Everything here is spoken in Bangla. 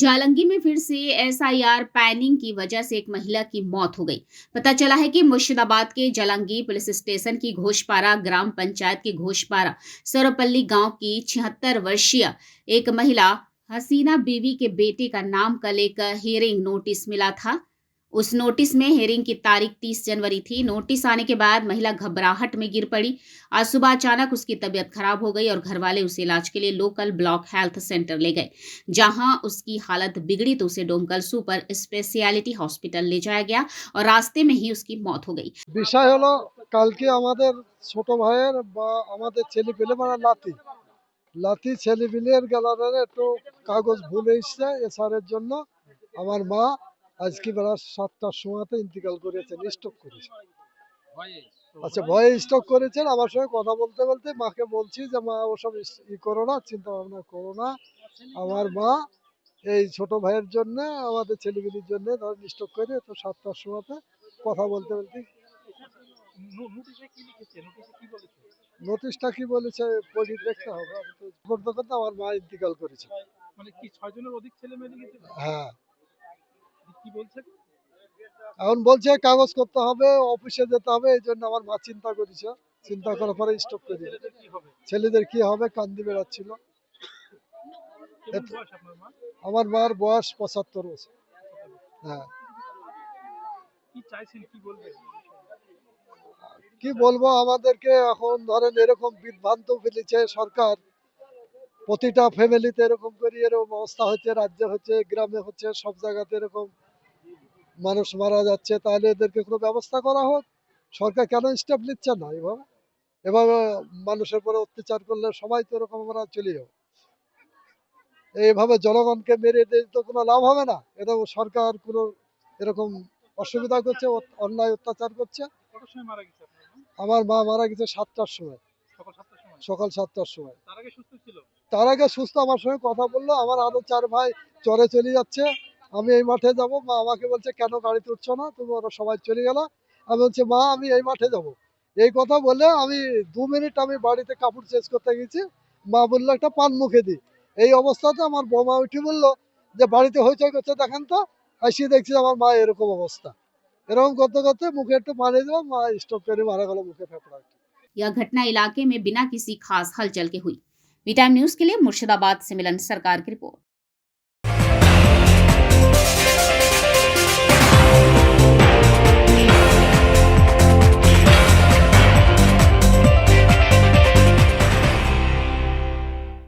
जालंगी में फिर से एसआईआर पैनिंग की वजह से एक महिला की मौत हो गई। पता चला है कि मुर्शिदाबाद के जालंगी पुलिस स्टेशन की घोषपारा ग्राम पंचायत के घोषपारा सरपल्ली गांव की 76 वर्षीय एक महिला हसीना बीवी के बेटे का नाम कल एक हियरिंग नोटिस मिला था। उस नोटिस में हियरिंग की तारीख 30 जनवरी थी। नोटिस आने के बाद महिला घबराहट में गिर पड़ी। आज सुबह अचानक उसकी तबीयत खराब हो गई और घर वाले उसे इलाज के लिए लोकल ब्लॉक हेल्थ सेंटर ले गए। जहां उसकी हालत बिगड़ी तो उसे डोमकल सुपर स्पेशलिटी हॉस्पिटल ले जाया गया और रास्ते में ही उसकी मौत हो गई। বিষয় হলো কালকে আমাদের ছোট ভাইয়ের বা আমাদের ছেলেপিলে মানে লাতি লাতি ছেলেপিলের গেলারে একটু কাগজ ভুল এসছে এসআরের জন্য আমার মা আজকে বেলা 7টার সময়তে ইন্তেকাল করেছেন, স্ট্রোক করেছেন। আচ্ছা, ভয়ে স্ট্রোক করেছেন। আমার সঙ্গে কথা বলতে বলতে মাকে বলছি যে মা ওসব করো না, চিন্তা ভাবনা করো না। আমার মা এই ছোট ভাইয়ের জন্য আমাদের ছেলেপিলির জন্য ধরেন স্ট্রোক করে তো 7টার সময়তে কথা বলতে বলতে নোটিশটা কি বলেছে পড়ি দেখতে হবে। আমি তো করতে করতে আমার মা ইন্তেকাল করেছে। মানে কি 6 জনের অধিক ছেলে মেয়ে গেছিল? হ্যাঁ, কি বলছে? এখন বলছে কাগজ করতে হবে, অফিসে যেতে হবে, এই জন্য আমার মা চিন্তা করেছে। চিন্তা করার পরে স্টপ করে দিয়েছে। ছেলেদের কি হবে? ছেলেদের কি হবে কান্দি বেড়াচ্ছিল। কেমন বয়স আপনার মা? আমার মার বয়স 75 বছর। হ্যাঁ, কি চাইছেন, কি বলবেন? কি বলবো, আমাদেরকে এখন ধরেন এরকম বিভ্রান্ত ফেলেছে সরকার। প্রতিটা ফ্যামিলিতে এরকম করে এরকম অবস্থা হচ্ছে, রাজ্যে হচ্ছে, গ্রামে হচ্ছে, সব জায়গাতে এরকম মানুষ মারা যাচ্ছে। তাহলে এদেরকে কোনো ব্যবস্থা করা হোক। সরকার কেন স্টেপ নিচ্ছে না এভাবে? এভাবে মানুষের উপরে অত্যাচার করলে সবাই তো এরকম আমরা চলে যাবো। এইভাবে জনগণকে মেরে দিয়ে তো কোনো লাভ হবে না। এরকম সরকার কোনো এরকম অসুবিধা করছে, অন্যায় অত্যাচার করছে। কটার সময় মারা গেছে আপনার মা? আমার মা মারা গেছে 7টার সময়, সকাল 7টার সময়? সকাল 7টার সময়। তার আগে সুস্থ ছিল? তার আগে সুস্থ আমার সঙ্গে কথা বললো। আমার আরো 4 ভাই চরে চলে যাচ্ছে, আমি এই মাঠে যাব। মা আমাকে বলছে কেন গাড়িতে উঠছো না, তুমি ওরা সবাই চলে গেল। আমি বলছি মা আমি এই মাঠে যাব। এই কথা বলে আমি 2 মিনিট আমি বাড়িতে কাপড় চেঞ্জ করতে গেছি। মা বললো একটা পান মুখে দি। এই অবস্থাতে আমার বোমা উঠে বললো যে বাড়িতে হইচই করছে দেখেন তো। আসি দেখছি আমার মা এরকম অবস্থা। এরকম করতে করতে মুখে একটু পানি দিল, মা স্ট্রোক করে মারা গেল মুখে फेफड़ा। यह घटना इलाके में बिना किसी खास हलचल के हुई। वी टाइम न्यूज के लिए मुर्शिदाबाद से मिलन सरकार की रिपोर्ट।